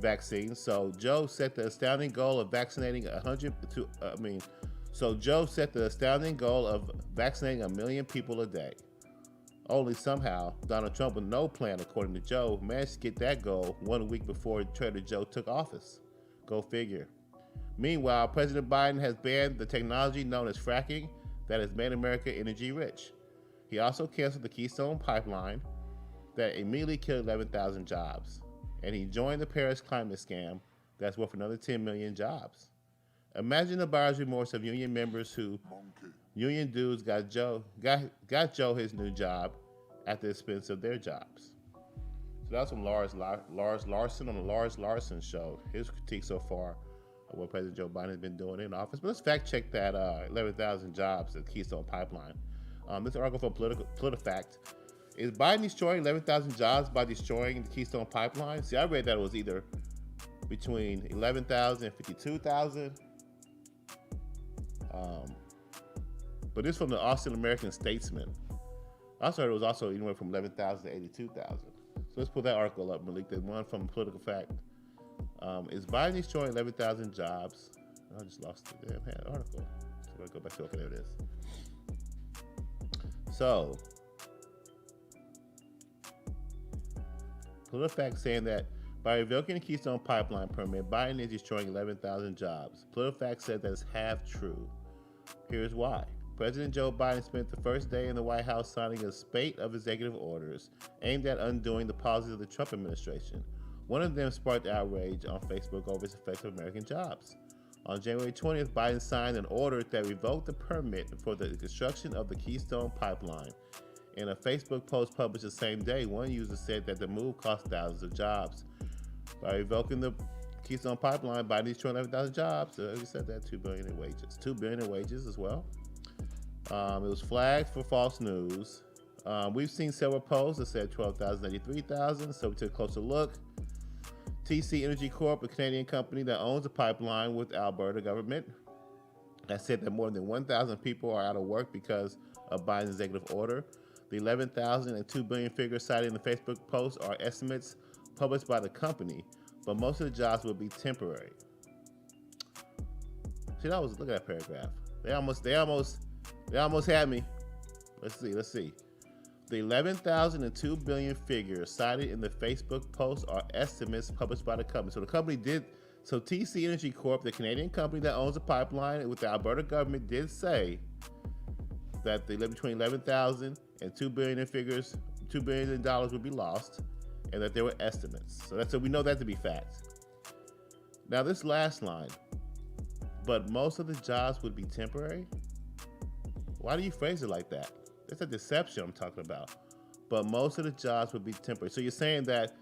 [SPEAKER 2] vaccines, so Joe set the astounding goal of vaccinating 1 million people a day. Only somehow, Donald Trump, with no plan, according to Joe, managed to get that goal 1 week before Trader Joe took office. Go figure. Meanwhile, President Biden has banned the technology known as fracking that has made America energy rich. He also canceled the Keystone Pipeline that immediately killed 11,000 jobs. And he joined the Paris climate scam that's worth another 10 million jobs. Imagine the buyer's remorse of union members who union dudes got Joe his new job at the expense of their jobs. So that's from Lars Larson on the Lars Larson show. His critique so far of what President Joe Biden has been doing in office. But let's fact check that 11,000 jobs at Keystone Pipeline. This article from PolitiFact. Is Biden destroying 11,000 jobs by destroying the Keystone Pipeline? See, I read that it was either between 11,000 and 52,000. But this from the Austin American Statesman. I saw it was also anywhere from 11,000 to 82,000. So let's put that article up, Malik. The one from PolitiFact. Is Biden destroying 11,000 jobs? I just lost the damn article. So I'm going to go back to, okay, there it is. So, PolitiFact saying that by revoking the Keystone Pipeline permit, Biden is destroying 11,000 jobs. PolitiFact said that is half true. Here's why. President Joe Biden spent the first day in the White House signing a spate of executive orders aimed at undoing the policies of the Trump administration. One of them sparked outrage on Facebook over its effects on American jobs. On January 20th, Biden signed an order that revoked the permit for the construction of the Keystone Pipeline. In a Facebook post published the same day, one user said that the move cost thousands of jobs. By revoking the Keystone Pipeline, Biden is 211,000 jobs. We said that, $2 billion in wages. $2 billion in wages as well. It was flagged for false news. We've seen several posts that said 12,000, 83,000, so we took a closer look. TC Energy Corp, a Canadian company that owns a pipeline with Alberta government, has said that more than 1,000 people are out of work because of Biden's executive order. The 11,000 and $2 billion figures cited in the Facebook post are estimates published by the company, but most of the jobs will be temporary. See, look at that paragraph. They almost had me. Let's see. The 11,000 and $2 billion figures cited in the Facebook post are estimates published by the company. So the company so TC Energy Corp, the Canadian company that owns a pipeline with the Alberta government, did say that between 11,000 and $2 billion in figures, $2 billion would be lost, and that there were estimates. So we know that to be fact. Now this last line, but most of the jobs would be temporary. Why do you phrase it like that? That's a deception I'm talking about. But most of the jobs would be temporary. So you're saying that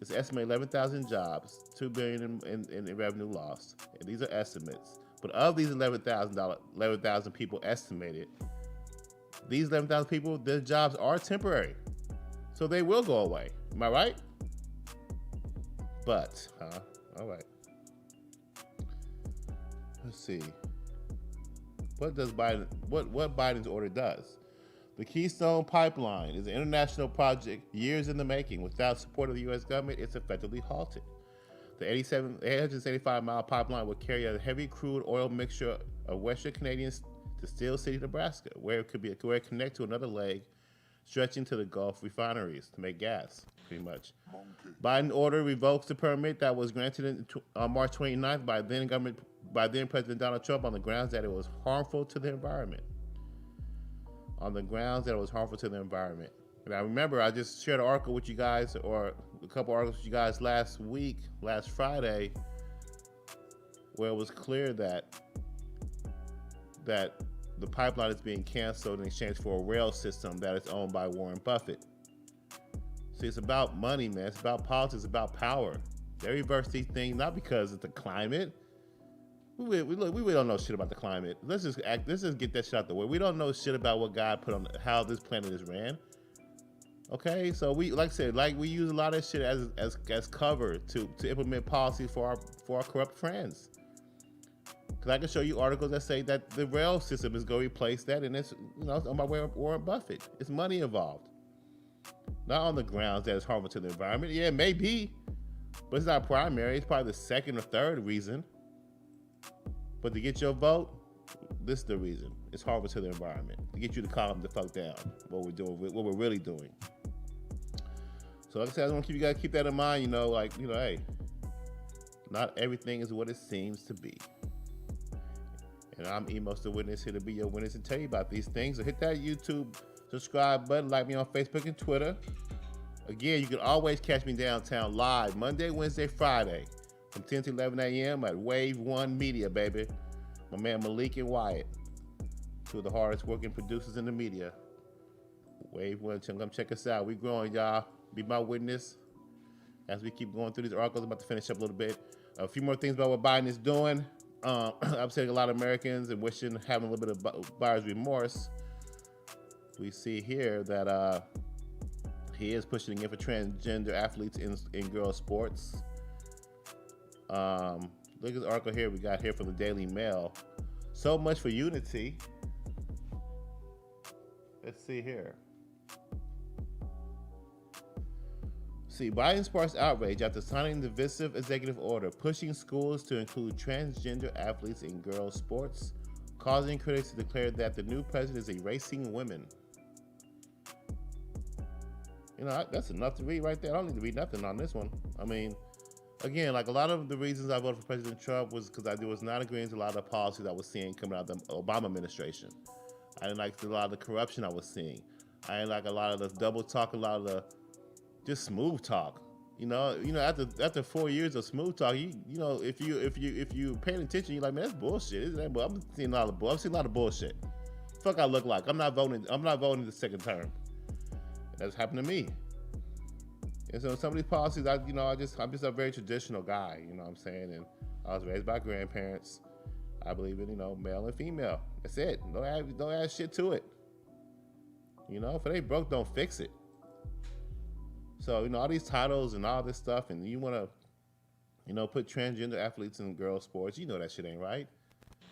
[SPEAKER 2] it's estimated 11,000 jobs, $2 billion in revenue lost. And these are estimates. But of these 11,000 people estimated, these 11,000 people, their jobs are temporary. So they will go away. Am I right? But, all right. Let's see. What Biden's order does? The Keystone Pipeline is an international project years in the making. Without support of the U.S. government, it's effectively halted. The 875-mile pipeline will carry a heavy crude oil mixture of Western Canadians to Steel City, Nebraska, where it connects to another leg stretching to the Gulf refineries to make gas, pretty much. Biden order revokes the permit that was granted on March 29th by then President Donald Trump on the grounds that it was harmful to the environment. And I remember I just shared an article with you guys, or a couple articles with you guys last Friday, where it was clear that the pipeline is being canceled in exchange for a rail system that is owned by Warren Buffett. See, it's about money, man. It's about politics, it's about power. They reverse these things not because of the climate. We really don't know shit about the climate. Let's just get that shit out the way. We don't know shit about what God put on how this planet is ran. Okay, so we use a lot of shit as cover to implement policy for our corrupt friends. Because I can show you articles that say that the rail system is going to replace that, and it's it's owned by Warren Buffett. It's money involved, not on the grounds that it's harmful to the environment. Yeah, it may be, but it's not primary. It's probably the second or third reason. But to get your vote, this is the reason. It's harmful to the environment. To get you to calm the fuck down. What we're really doing. So like I said, I just want you guys to keep that in mind. Hey, not everything is what it seems to be. And I'm Emos the Witness, here to be your witness and tell you about these things. So hit that YouTube subscribe button, like me on Facebook and Twitter. Again, you can always catch me downtown live Monday, Wednesday, Friday from 10 to 11 a.m. at Wave 1 Media, baby. My man Malik and Wyatt, two of the hardest working producers in the media. Wave 1, come check us out. We growing, y'all. Be my witness as we keep going through these articles. I'm about to finish up a little bit. A few more things about what Biden is doing. I'm saying a lot of Americans and having a little bit of buyer's remorse. We see here that he is pushing in for transgender athletes in girls' sports. Look at this article here we got here from the Daily Mail. So much for unity. Let's see here. See, Biden sparks outrage after signing the divisive executive order pushing schools to include transgender athletes in girls' sports, causing critics to declare that the new president is erasing women. That's enough to read right there. I don't need to read nothing on this one. I mean, again, like a lot of the reasons I voted for President Trump was because I was not agreeing to a lot of the policies I was seeing coming out of the Obama administration. I didn't like a lot of the corruption I was seeing. I didn't like a lot of the double talk, a lot of the just smooth talk. After 4 years of smooth talk, if you paying attention, you're like, man, that's bullshit. Isn't that? I'm seeing a lot of I've seen a lot of bullshit. Fuck, I look like I'm not voting the second term. That's happened to me. And so some of these policies, I'm just a very traditional guy. You know what I'm saying? And I was raised by grandparents. I believe in male and female. That's it. Don't add shit to it. If it ain't broke, don't fix it. So, all these titles and all this stuff, and you want to, put transgender athletes in girls' sports, that shit ain't right.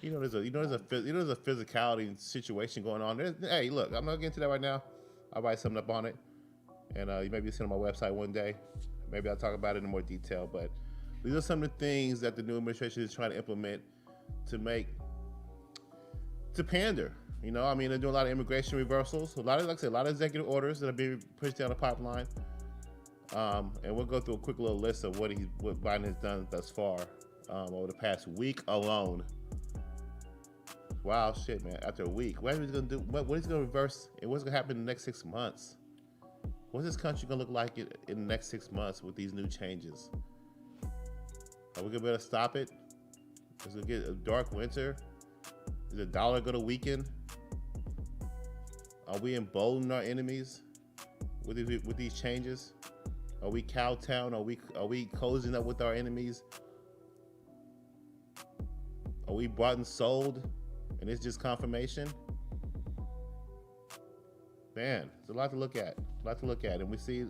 [SPEAKER 2] There's a physicality situation going on. Hey, look, I'm not getting into that right now. I'll write something up on it, and you maybe see it on my website one day. Maybe I'll talk about it in more detail. But these are some of the things that the new administration is trying to implement to pander. They're doing a lot of immigration reversals, a lot of executive orders that are being pushed down the pipeline. And we'll go through a quick little list of what Biden has done thus far over the past week alone. Wow, shit, man! After a week, what he's gonna do? What he's gonna reverse? And what's gonna happen in the next 6 months? What's this country gonna look like in the next 6 months with these new changes? Are we gonna be able to stop it? Is it gonna get a dark winter? Is the dollar gonna weaken? Are we emboldening our enemies with these changes? Are we Cowtown? Are we cozying up with our enemies? Are we bought and sold? And it's just confirmation? Man, it's a lot to look at. And we see a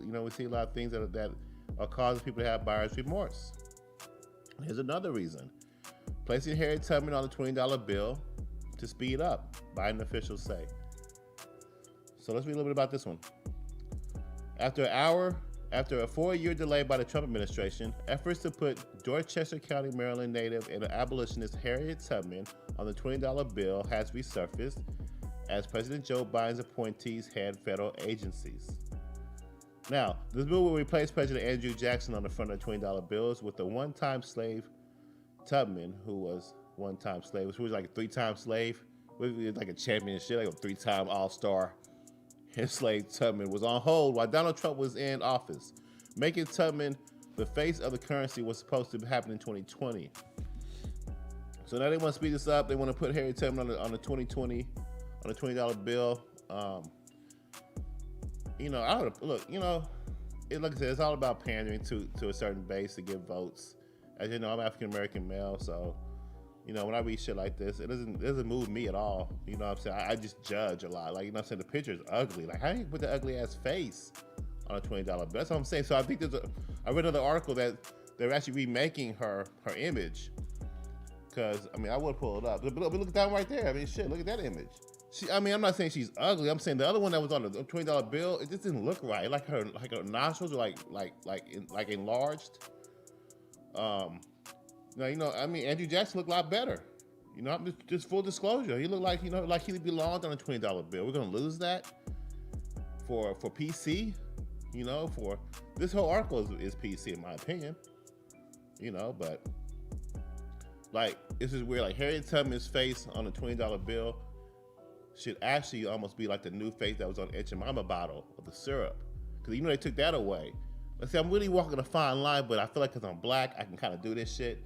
[SPEAKER 2] lot of things that are causing people to have buyer's remorse. Here's another reason. Placing Harriet Tubman on the $20 bill to speed up, Biden officials say. So let's read a little bit about this one. After a 4-year delay by the Trump administration, efforts to put Dorchester County, Maryland native and abolitionist Harriet Tubman on the $20 bill has resurfaced as President Joe Biden's appointees head federal agencies. Now, this bill will replace President Andrew Jackson on the front of the $20 bills with the one-time slave Tubman, who was like a 3-time slave, like a championship, like a 3-time all-star. His slave Tubman was on hold while Donald Trump was in office. Making Tubman the face of the currency was supposed to happen in 2020. So now they want to speed this up. They want to put Harriet Tubman on the $20 bill. I don't look. Like I said, it's all about pandering to a certain base to get votes. As you know, I'm African American male, so when I read shit like this, it doesn't move me at all. You know what I'm saying? I just judge a lot. Like, the picture is ugly. Like, how do you put the ugly ass face on a $20 bill? That's what I'm saying. So I think I read another article that they're actually remaking her image. Because, I would pull it up. But look at that one right there. Shit, look at that image. I'm not saying she's ugly. I'm saying the other one that was on the $20 bill, it just didn't look right. Like her nostrils were like enlarged. Andrew Jackson looked a lot better. Just full disclosure. He looked like he belonged on a $20 bill. We're gonna lose that for PC. For this whole article is PC in my opinion. But like this is weird. Like Harriet Tubman's face on a $20 bill should actually almost be like the new face that was on the Aunt Jemima bottle of the syrup. Because they took that away. Let's say I'm really walking a fine line, but I feel like because I'm black, I can kind of do this shit.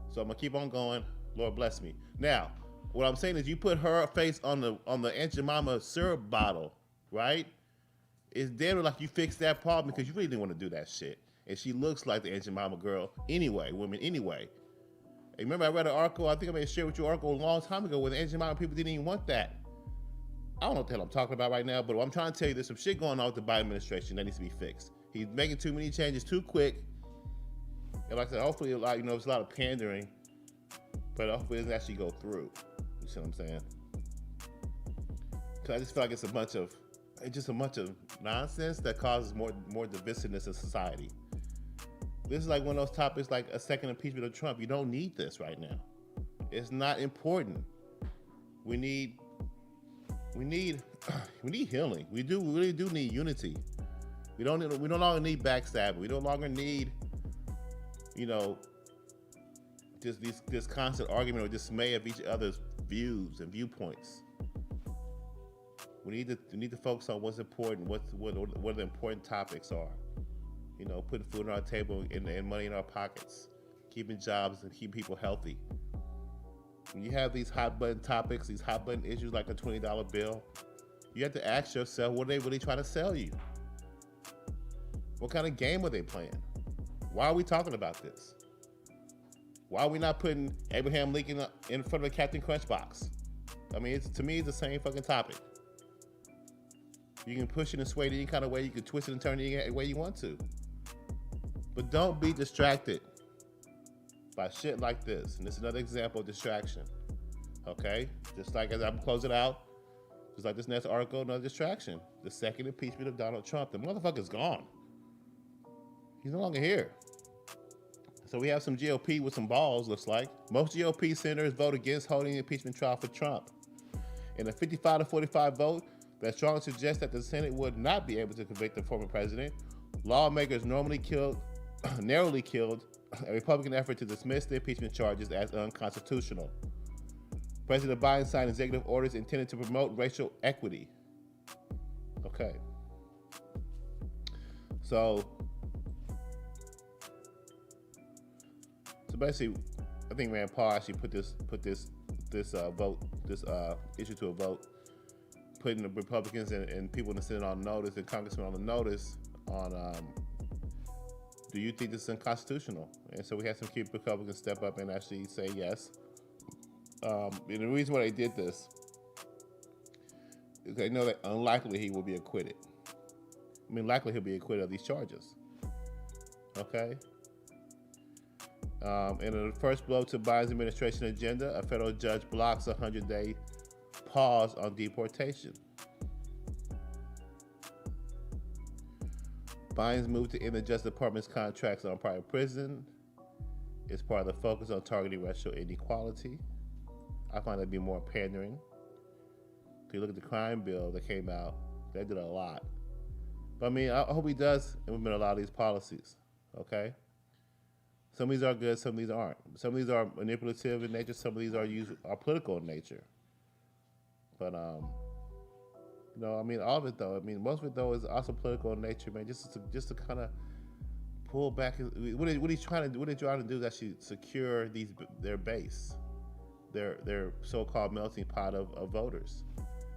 [SPEAKER 2] So I'm gonna keep on going. Lord bless me. Now, what I'm saying is you put her face on the Aunt Jemima syrup bottle, right? It's damn like you fixed that problem because you really didn't want to do that shit. And she looks like the Aunt Jemima girl women anyway. And remember I read an article, I think I may have shared with you an article a long time ago where the Aunt Jemima people didn't even want that. I don't know what the hell I'm talking about right now, but what I'm trying to tell you, there's some shit going on with the Biden administration that needs to be fixed. He's making too many changes too quick. And like I said, hopefully there's a lot of pandering, but hopefully it doesn't actually go through. You see what I'm saying? Because I just feel like it's just a bunch of nonsense that causes more divisiveness in society. This is like one of those topics like a second impeachment of Trump. You don't need this right now. It's not important. We need healing. We really do need unity. We no longer need backstabbing. We no longer need, just this constant argument or dismay of each other's views and viewpoints. We need to focus on what's important, what the important topics are. putting food on our table and money in our pockets, keeping jobs and keeping people healthy. When you have these hot button topics, these hot button issues like a $20 bill, you have to ask yourself, what are they really trying to sell you? What kind of game are they playing? Why are we talking about this? Why are we not putting Abraham Lincoln in front of a Captain Crunch box? I mean, to me, it's the same fucking topic. You can push it and sway it any kind of way. You can twist it and turn it any way you want to. But don't be distracted by shit like this. And this is another example of distraction. Okay? Just like as I'm closing out, just like this next article, another distraction. The second impeachment of Donald Trump. The motherfucker's gone. He's no longer here. So we have some GOP with some balls, looks like. Most GOP senators vote against holding an impeachment trial for Trump. In a 55 to 45 vote that strongly suggests that the Senate would not be able to convict the former president, lawmakers narrowly killed a Republican effort to dismiss the impeachment charges as unconstitutional. President Biden signed executive orders intended to promote racial equity. Okay. So basically, I think Rand Paul actually put this issue to a vote, putting the Republicans and people in the Senate on notice and congressmen on the notice on do you think this is unconstitutional? And so we had some key Republicans step up and actually say yes. And the reason why they did this is they know that unlikely he will be acquitted. I mean, likely he'll be acquitted of these charges. Okay? In the first blow to Biden's administration agenda, a federal judge blocks a 100-day pause on deportation. Biden's move to end the Justice Department's contracts on private prison is part of the focus on targeting racial inequality. I find that to be more pandering. If you look at the crime bill that came out, they did a lot. But I mean, I hope he does implement a lot of these policies, okay? Some of these are good, some of these aren't. Some of these are manipulative in nature, some of these are political in nature. But, I mean, all of it though, most of it though is also political in nature, man, just to kind of pull back. What they're trying to do is actually secure their base, their so-called melting pot of voters.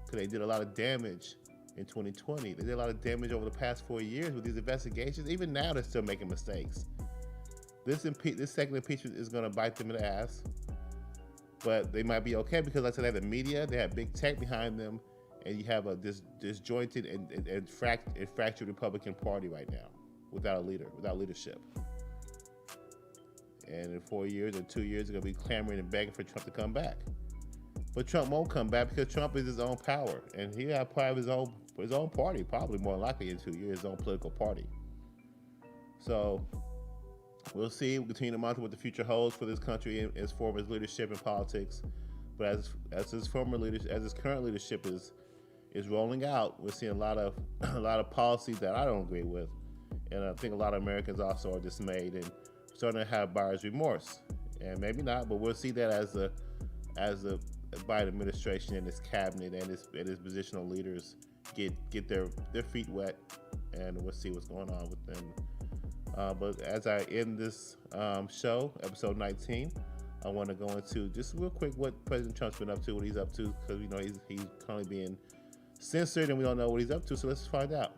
[SPEAKER 2] Because they did a lot of damage in 2020. They did a lot of damage over the past 4 years with these investigations. Even now, they're still making mistakes. This second impeachment is going to bite them in the ass, but they might be okay because, like I said, they have the media, they have big tech behind them, and you have a disjointed and fractured Republican Party right now without a leader, without leadership. And in 4 years or 2 years, they're going to be clamoring and begging for Trump to come back. But Trump won't come back because Trump is his own power, and he'll have part of his own party, probably more likely in 2 years, his own political party. So we'll see. We'll continue to monitor what the future holds for this country as far as leadership and politics. But as his current leadership is rolling out, we're seeing a lot of policies that I don't agree with, and I think a lot of Americans also are dismayed and starting to have buyer's remorse. And maybe not, but we'll see that as the Biden administration and his cabinet and his positional leaders get their feet wet, and we'll see what's going on with them. But as I end this show, episode 19, I want to go into just real quick what President Trump's been up to, what he's up to, because he's currently being censored and we don't know what he's up to, so let's find out.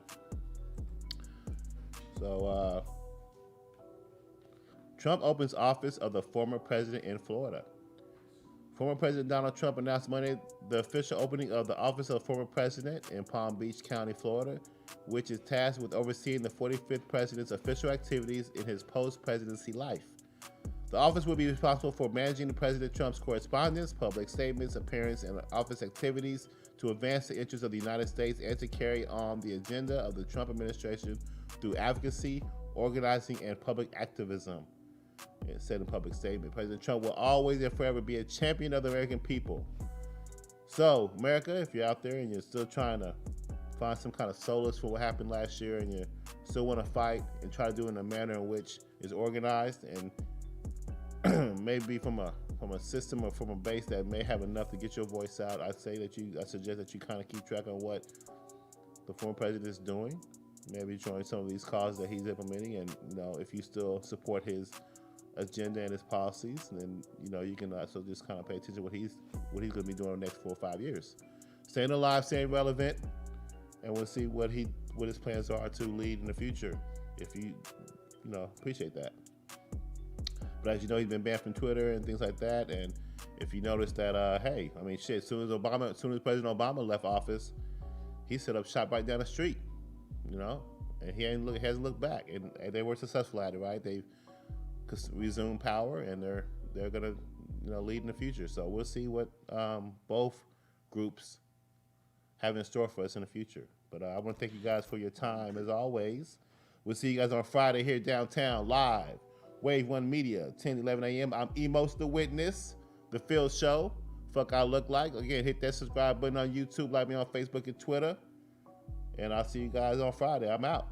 [SPEAKER 2] So Trump opens office of the former president in Florida. Former President Donald Trump announced Monday the official opening of the office of the former president in Palm Beach County, Florida, which is tasked with overseeing the 45th president's official activities in his post-presidency life. The office will be responsible for managing the President Trump's correspondence, public statements, appearances, and office activities to advance the interests of the United States and to carry on the agenda of the Trump administration through advocacy, organizing, and public activism. It said in a public statement, President Trump will always and forever be a champion of the American people. So, America, if you're out there and you're still trying to find some kind of solace for what happened last year and you still want to fight and try to do it in a manner in which is organized and maybe from a system or from a base that may have enough to get your voice out, I suggest that you kind of keep track on what the former president is doing maybe join some of these causes that he's implementing. And if you still support his agenda and his policies, then you can also just kind of pay attention to what he's going to be doing in the next 4 or 5 years. Staying alive, staying relevant, and we'll see what his plans are to lead in the future. If you appreciate that. But as you know, he's been banned from Twitter and things like that. And if you notice that, as soon as President Obama left office, he set up shop right down the street, and he hasn't looked back. And they were successful at it, right? They resumed power, and they're gonna lead in the future. So we'll see what both groups have in store for us in the future. But I want to thank you guys for your time as always. We'll see you guys on Friday here downtown live. Wave 1 Media, 10 to 11 a.m. I'm Emos the Witness, the F.I.L.L Show. Fuck I look like. Again, hit that subscribe button on YouTube, like me on Facebook and Twitter. And I'll see you guys on Friday. I'm out.